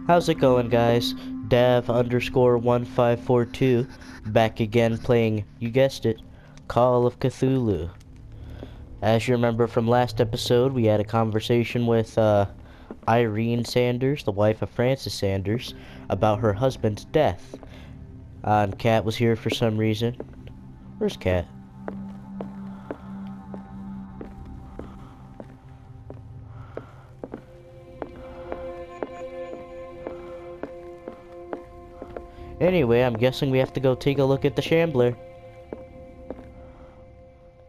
How's it going, guys? Dav_1542 back again playing, you guessed it, Call of Cthulhu. As you remember from last episode, we had a conversation with Irene Sanders, the wife of Francis Sanders, about her husband's death. And Kat was here for some reason. Where's Kat? Anyway, I'm guessing we have to go take a look at the Shambler.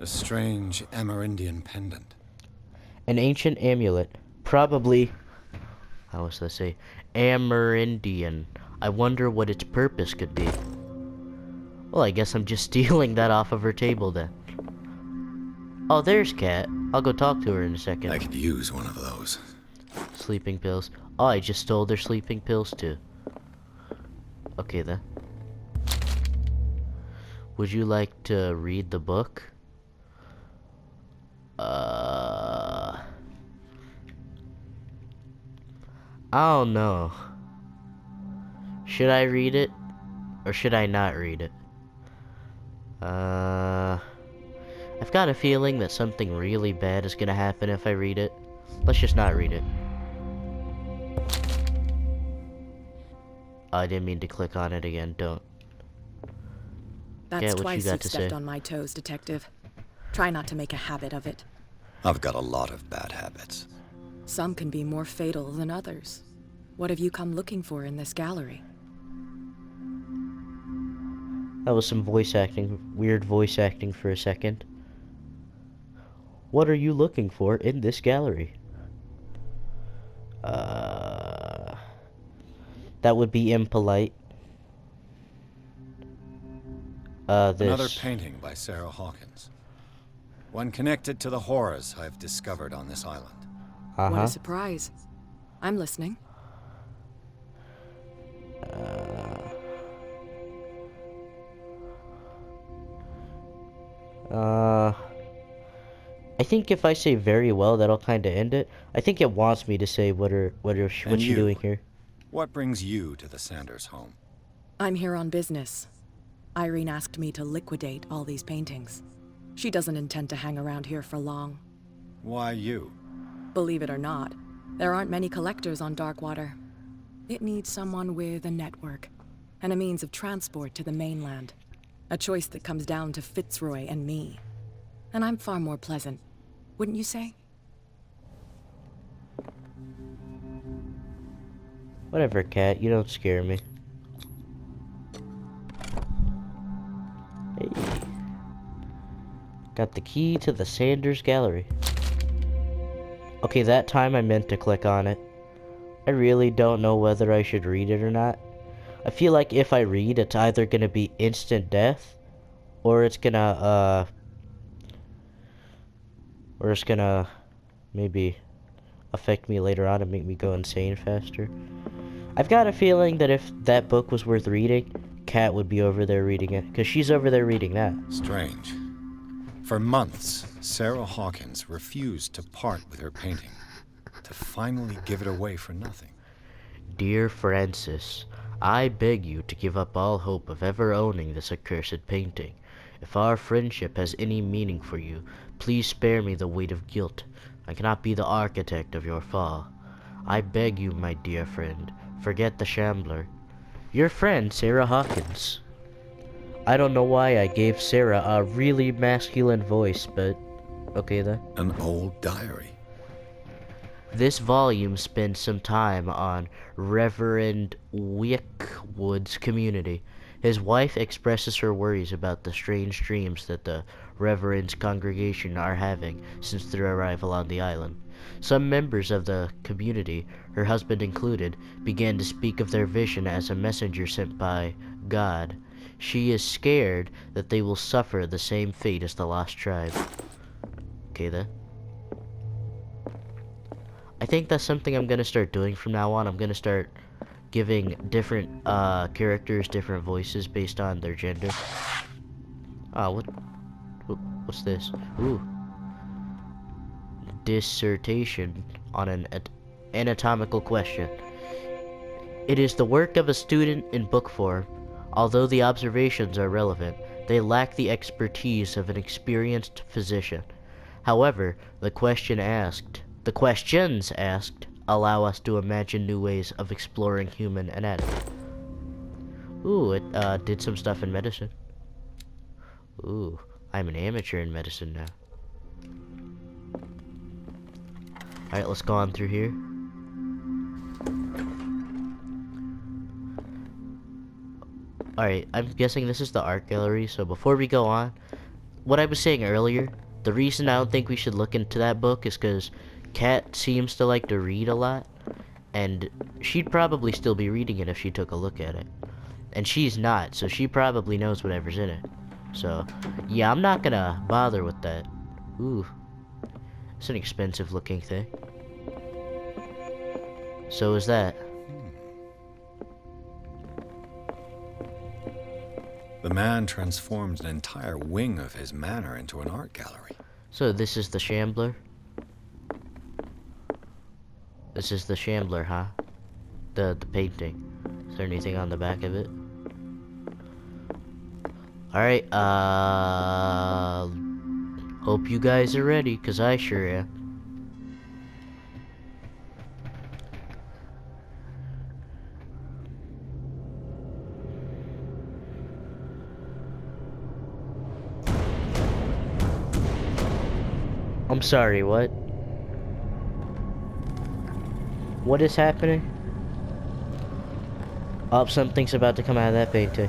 A strange Amerindian pendant. An ancient amulet. Probably, how was that say? Amerindian. I wonder what its purpose could be. Well, I guess I'm just stealing that off of her table then. Oh, there's Kat. I'll go talk to her in a second. I could use one of those. Sleeping pills. Oh, I just stole their sleeping pills too. Okay then. Would you like to read the book? I don't know. Should I read it? Or should I not read it? I've got a feeling that something really bad is gonna happen if I read it. Let's just not read it. I didn't mean to click on it again, don't. That's Yeah, what twice you got you've to stepped say? on my toes, Detective. Try not to make a habit of it. I've got a lot of bad habits. Some can be more fatal than others. What have you come looking for in this gallery? That was some voice acting, weird voice acting for a second. What are you looking for in this gallery? That would be impolite. Another This. painting by Sarah Hawkins. One connected to the horrors I've discovered on this island. What Uh-huh. a surprise. I'm listening. I think if I say very well, that'll kind of end it. I think it wants me to say what's she you? doing here. What brings you to the Sanders home? I'm here on business. Irene asked me to liquidate all these paintings. She doesn't intend to hang around here for long. Why you? Believe it or not, there aren't many collectors on Darkwater. It needs someone with a network and a means of transport to the mainland. A choice that comes down to Fitzroy and me. And I'm far more pleasant, wouldn't you say? Whatever, Cat. You don't scare me. Hey. Got the key to the Sanders Gallery. Okay, that time I meant to click on it. I really don't know whether I should read it or not. I feel like if I read, it's either gonna be instant death, or it's gonna, maybe affect me later on and make me go insane faster. I've got a feeling that if that book was worth reading, Kat would be over there reading it, because she's over there reading that. Strange. For months, Sarah Hawkins refused to part with her painting, to finally give it away for nothing. Dear Francis, I beg you to give up all hope of ever owning this accursed painting. If our friendship has any meaning for you, please spare me the weight of guilt. I cannot be the architect of your fall. I beg you, my dear friend, forget the Shambler. Your friend, Sarah Hawkins. I don't know why I gave Sarah a really masculine voice, but okay then. An old diary. This volume spends some time on Reverend Wickwood's community. His wife expresses her worries about the strange dreams that the Reverend's congregation are having since their arrival on the island. Some members of the community, her husband included, began to speak of their vision as a messenger sent by God. She is scared that they will suffer the same fate as the lost tribe. Okay then. I think that's something I'm gonna start doing from now on. I'm gonna start giving different characters different voices based on their gender. What's this? Ooh. Dissertation on an anatomical question. It is the work of a student in book form. Although the observations are relevant, they lack the expertise of an experienced physician. However, the questions asked allow us to imagine new ways of exploring human anatomy. Ooh, it did some stuff in medicine. Ooh, I'm an amateur in medicine now. Alright, let's go on through here. Alright, I'm guessing this is the art gallery, so before we go on, what I was saying earlier, the reason I don't think we should look into that book is because Kat seems to like to read a lot, and she'd probably still be reading it if she took a look at it. And she's not, so she probably knows whatever's in it. So, yeah, I'm not gonna bother with that. Ooh, it's an expensive looking thing. So is that. The man transformed an entire wing of his manor into an art gallery. So this is the Shambler? This is the Shambler, huh? The painting. Is there anything on the back of it? Alright, hope you guys are ready, 'cause I sure am. I'm sorry, what? What is happening? Oh, something's about to come out of that painting.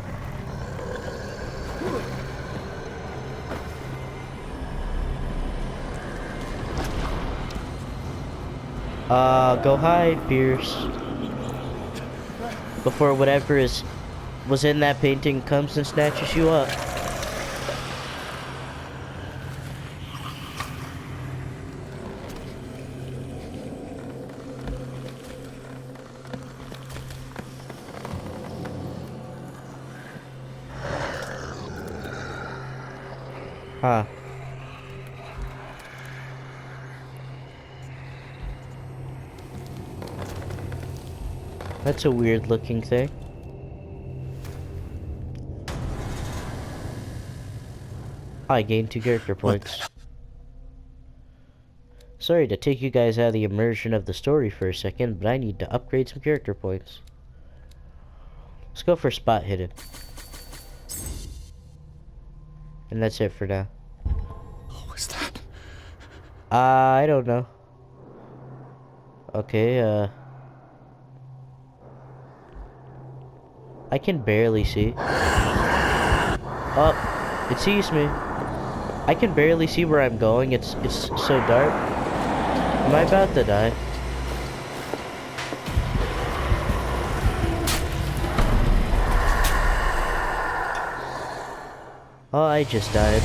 Go hide, Pierce. Before whatever was in that painting comes and snatches you up. Huh. That's a weird looking thing. I gained 2 character points. Sorry to take you guys out of the immersion of the story for a second, but I need to upgrade some character points. Let's go for spot hidden. And that's it for now. What was that? I don't know. Okay, I can barely see. Oh, it sees me. I can barely see where I'm going. It's so dark. Am I about to die? Oh, I just died.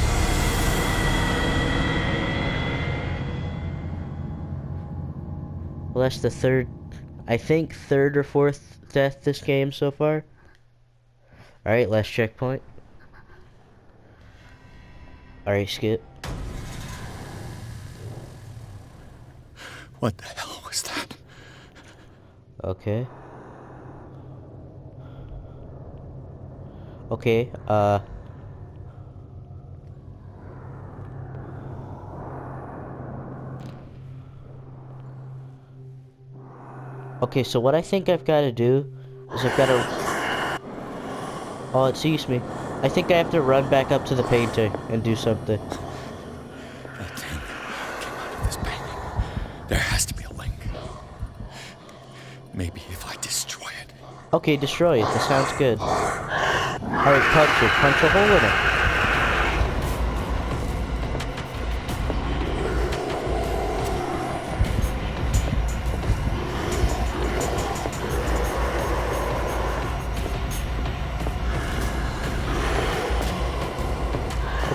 Well, that's the third or fourth death this game so far. Alright, last checkpoint. Alright, skip. What the hell was that? Okay. Okay, okay, so what I think I've got to do is I've got to... Oh, it sees me. I think I have to run back up to the painting and do something. That thing came out of this painting. There has to be a link. Maybe if I destroy it. Okay, destroy it. That sounds good. Alright, punch it. Punch a hole in it.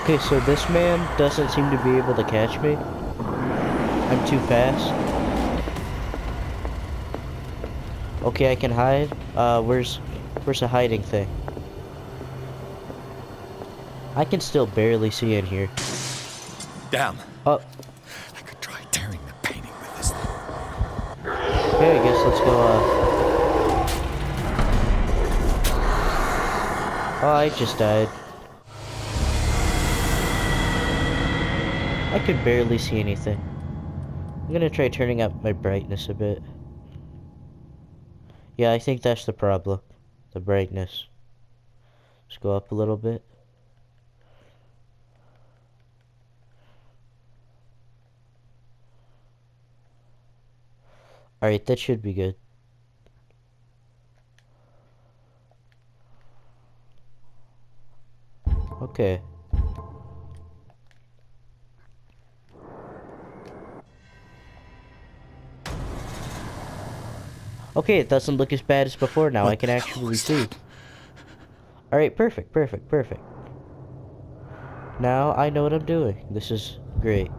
Okay, so this man doesn't seem to be able to catch me. I'm too fast. Okay, I can hide. Where's the hiding thing? I can still barely see in here. Damn. Oh, I could try tearing the painting with this thing. okay, I guess let's go, I just died. I could barely see anything. I'm gonna try turning up my brightness a bit. Yeah, I think that's the problem. The brightness. Let's go up a little bit. Alright, that should be good. Okay. Okay, it doesn't look as bad as before now. I can actually see. Alright, perfect, perfect, perfect. Now I know what I'm doing. This is great.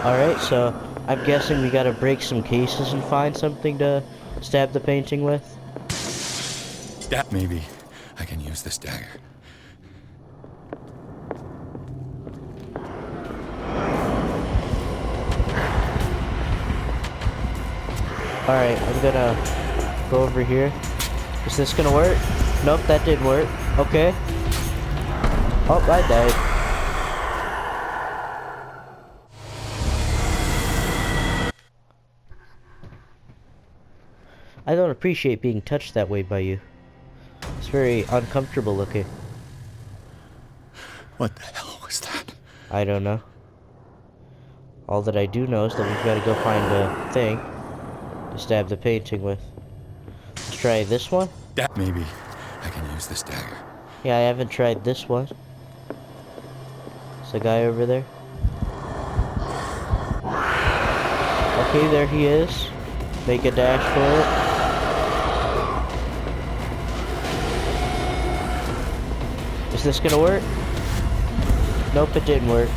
Alright, so I'm guessing we gotta break some cases and find something to stab the painting with. Maybe I can use this dagger. Alright, I'm gonna go over here. Is this gonna work? Nope, that didn't work. Okay. Oh, I died. I don't appreciate being touched that way by you. It's very uncomfortable looking. What the hell was that? I don't know. All that I do know is that we've got to go find a thing to stab the painting with. Let's try this one. Maybe I can use this dagger. Yeah, I haven't tried this one. There's a guy over there. Okay, there he is. Make a dash for it. Is this gonna work? Nope, it didn't work.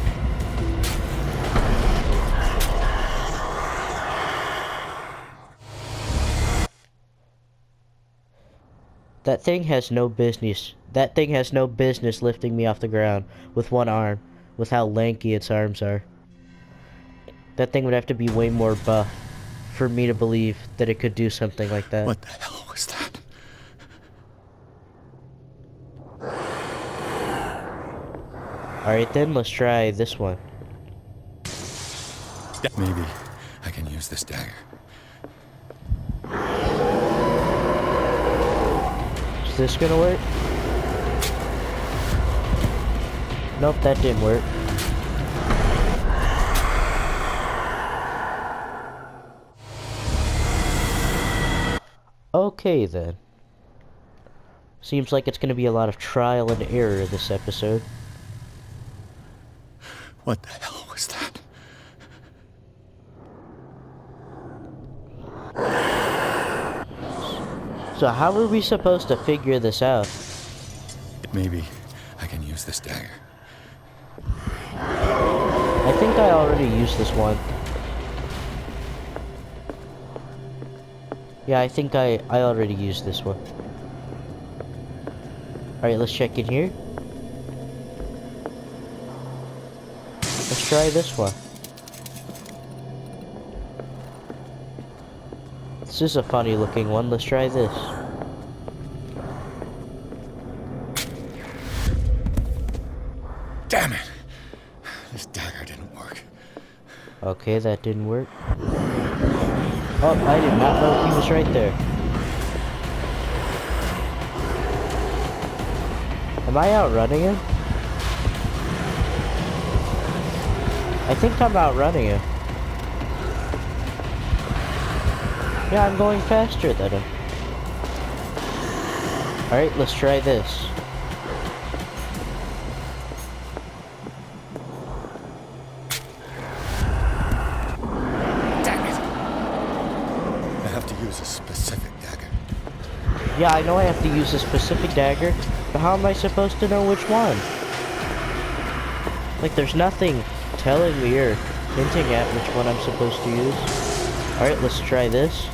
That thing has no business. That thing has no business lifting me off the ground with one arm, with how lanky its arms are. That thing would have to be way more buff for me to believe that it could do something like that. What the hell was that? Alright then, let's try this one. Maybe I can use this dagger. Is this gonna work? Nope, that didn't work. Okay then. Seems like it's gonna be a lot of trial and error this episode. What the hell was that? So how are we supposed to figure this out? Maybe I can use this dagger. I think I already used this one. Yeah, I think I already used this one. Alright, let's check in here. Let's try this one. This is a funny looking one. Let's try this. Damn it! This dagger didn't work. Okay, that didn't work. Oh, I did not know he was right there. Am I outrunning him? I think I'm outrunning him. Yeah, I'm going faster than him. Alright, let's try this. Damn it! I have to use a specific dagger. Yeah, I know I have to use a specific dagger, but how am I supposed to know which one? Like, there's nothing telling me or hinting at which one I'm supposed to use. Alright, let's try this.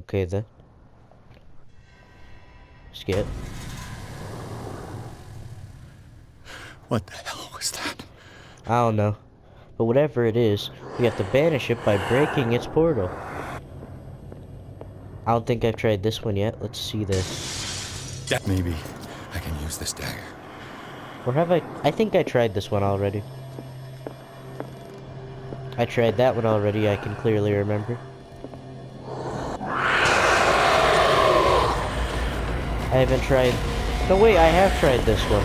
Okay then. Skip. What the hell was that? I don't know. But whatever it is, we have to banish it by breaking its portal. I don't think I've tried this one yet. Let's see this. Maybe I can use this dagger. Or have I? I think I tried this one already. I tried that one already, I can clearly remember. I haven't tried... No wait, I have tried this one.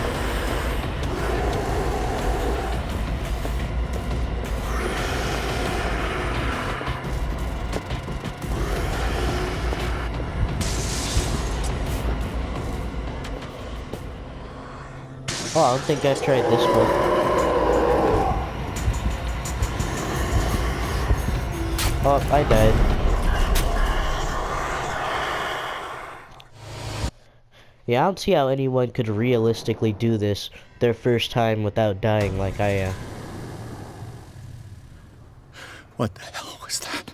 Oh, I don't think I've tried this one. Oh, I died. Yeah, I don't see how anyone could realistically do this their first time without dying like I am. What the hell was that?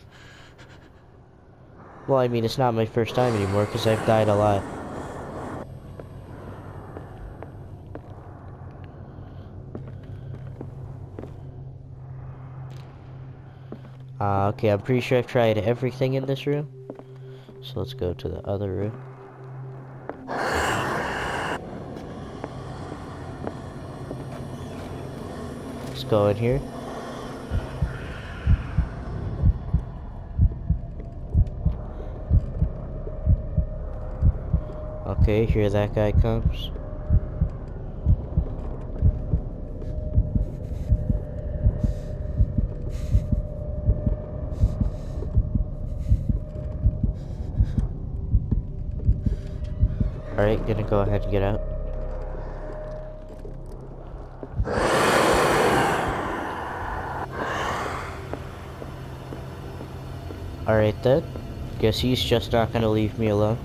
Well, I mean, it's not my first time anymore because I've died a lot. Okay, I'm pretty sure I've tried everything in this room. So let's go to the other room. Let's go in here. Okay, here that guy comes. Alright, gonna go ahead and get out. Alright then. Guess he's just not gonna leave me alone.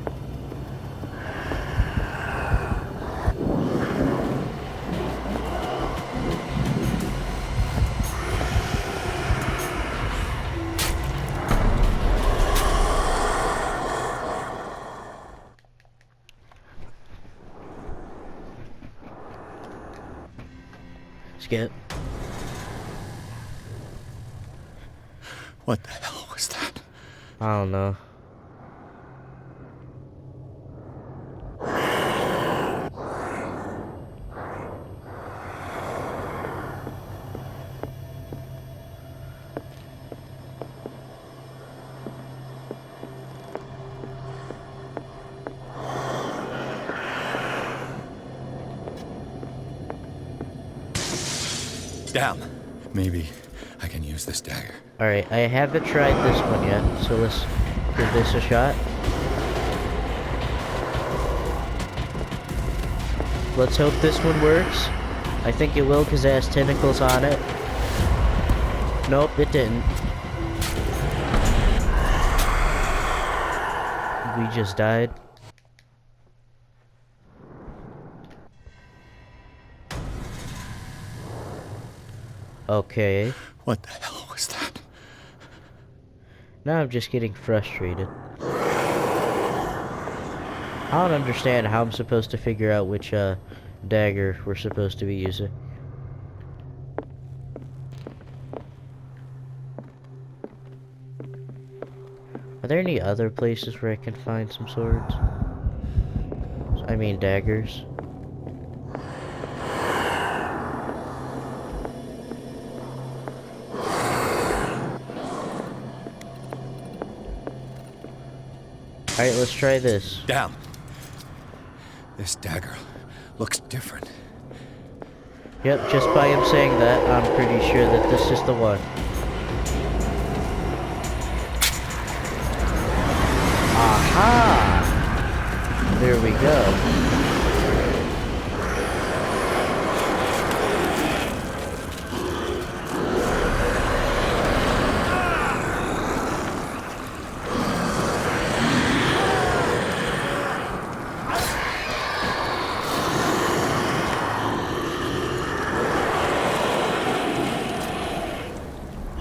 Skip. What the hell was that? I don't know. Down. Maybe I can use this dagger. Alright, I haven't tried this one yet, so let's give this a shot. Let's hope this one works. I think it will because it has tentacles on it. Nope, it didn't. We just died. Okay. What the hell was that? Now I'm just getting frustrated. I don't understand how I'm supposed to figure out which dagger we're supposed to be using. Are there any other places where I can find some swords? I mean daggers. Alright, let's try this. Down. This dagger looks different. Yep, just by him saying that, I'm pretty sure that this is the one. Aha! There we go.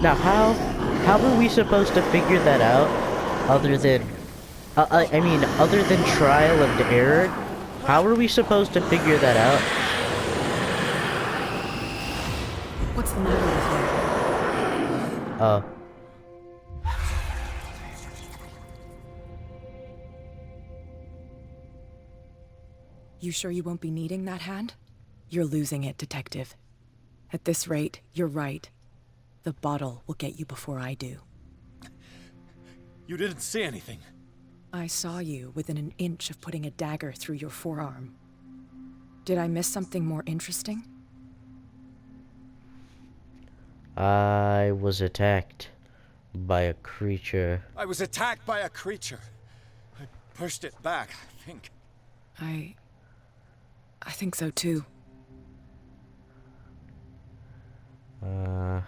Now, how are we supposed to figure that out, other than I mean, other than trial and error, how are we supposed to figure that out? What's the matter with you? Uh, You sure you won't be needing that hand? You're losing it, Detective. At this rate, you're right. The bottle will get you before I do. You didn't see anything. I saw you within an inch of putting a dagger through your forearm. Did I miss something more interesting? I was attacked by a creature. I was attacked by a creature. I pushed it back, I think. I think so too. You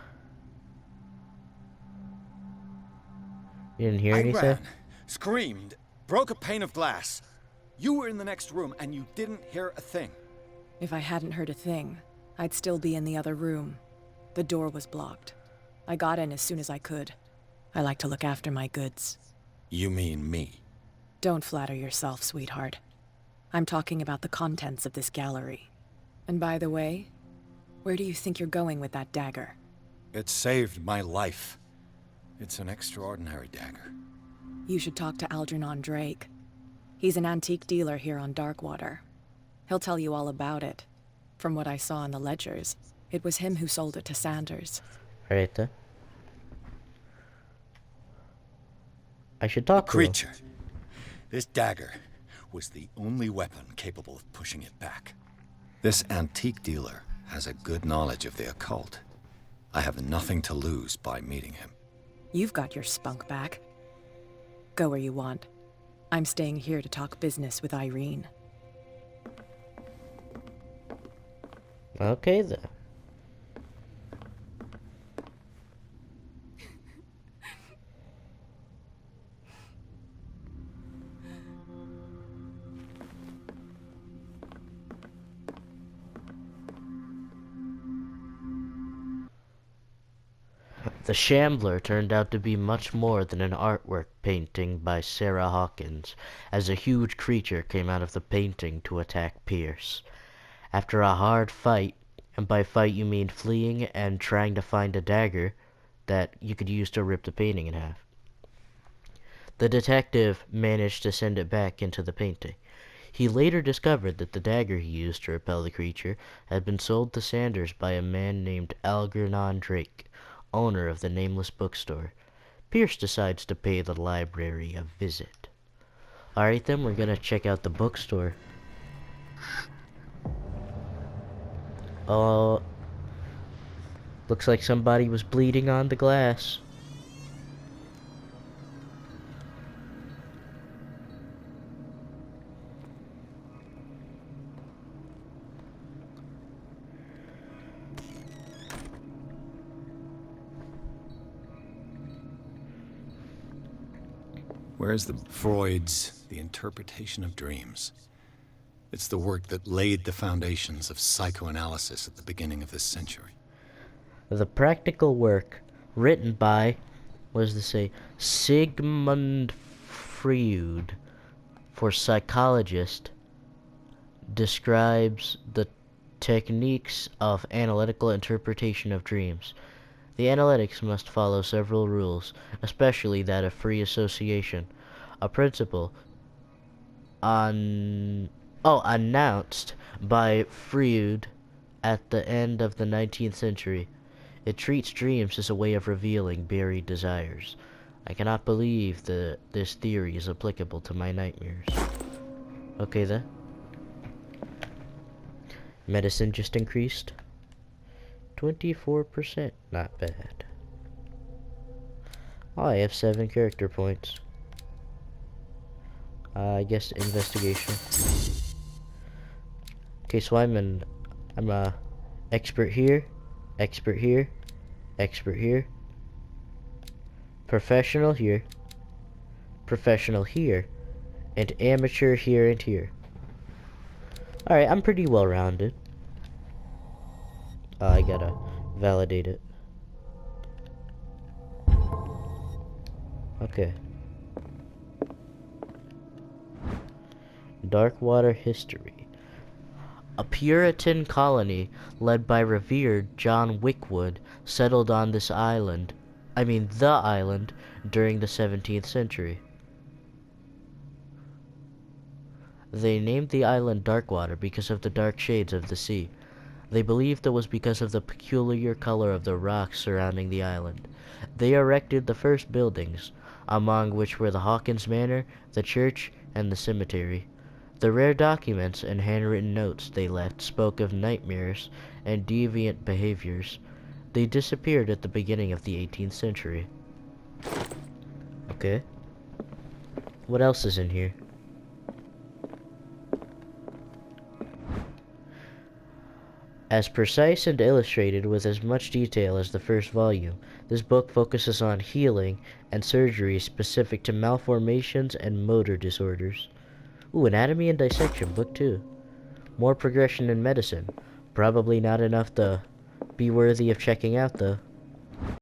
didn't hear I anything? ran, screamed, broke a pane of glass. You were in the next room and you didn't hear a thing. If I hadn't heard a thing, I'd still be in the other room. The door was blocked. I got in as soon as I could. I like to look after my goods. You mean me? Don't flatter yourself, sweetheart. I'm talking about the contents of this gallery. And by the way, where do you think you're going with that dagger? It saved my life. It's an extraordinary dagger. You should talk to Algernon Drake. He's an antique dealer here on Darkwater. He'll tell you all about it. From what I saw in the ledgers, it was him who sold it to Sanders. Right there. I should talk to him. Creature. This dagger was the only weapon capable of pushing it back. This antique dealer has a good knowledge of the occult. I have nothing to lose by meeting him. You've got your spunk back. Go where you want. I'm staying here to talk business with Irene. Okay then. The Shambler turned out to be much more than an artwork painting by Sarah Hawkins, as a huge creature came out of the painting to attack Pierce. After a hard fight, and by fight you mean fleeing and trying to find a dagger that you could use to rip the painting in half, the detective managed to send it back into the painting. He later discovered that the dagger he used to repel the creature had been sold to Sanders by a man named Algernon Drake, owner of the nameless bookstore. Pierce decides to pay the library a visit. Alright then, we're gonna check out the bookstore. Oh, looks like somebody was bleeding on the glass. Where's Freud's The Interpretation of Dreams? It's the work that laid the foundations of psychoanalysis at the beginning of this century. The practical work written by, what does this say, Sigmund Freud, for psychologist, describes the techniques of analytical interpretation of dreams. The analytics must follow several rules, especially that of free association, a principle announced by Freud at the end of the 19th century. It treats dreams as a way of revealing buried desires. I cannot believe that this theory is applicable to my nightmares. Okay then. Medicine just increased. 24%, not bad. Oh, I have 7 character points. I guess investigation. Okay, so I'm a expert here, expert here, expert here, professional here, professional here, and amateur here and here. Alright, I'm pretty well rounded. I gotta validate it. Okay. Darkwater history. A Puritan colony led by revered John Wickwood settled on this island, the island, during the 17th century. They named the island Darkwater because of the dark shades of the sea. They believed it was because of the peculiar color of the rocks surrounding the island. They erected the first buildings, among which were the Hawkins Manor, the church, and the cemetery. The rare documents and handwritten notes they left spoke of nightmares and deviant behaviors. They disappeared at the beginning of the 18th century. Okay. What else is in here? As precise and illustrated with as much detail as the first volume, this book focuses on healing and surgery specific to malformations and motor disorders. Ooh, anatomy and dissection, book 2. More progression in medicine. Probably not enough to be worthy of checking out, though.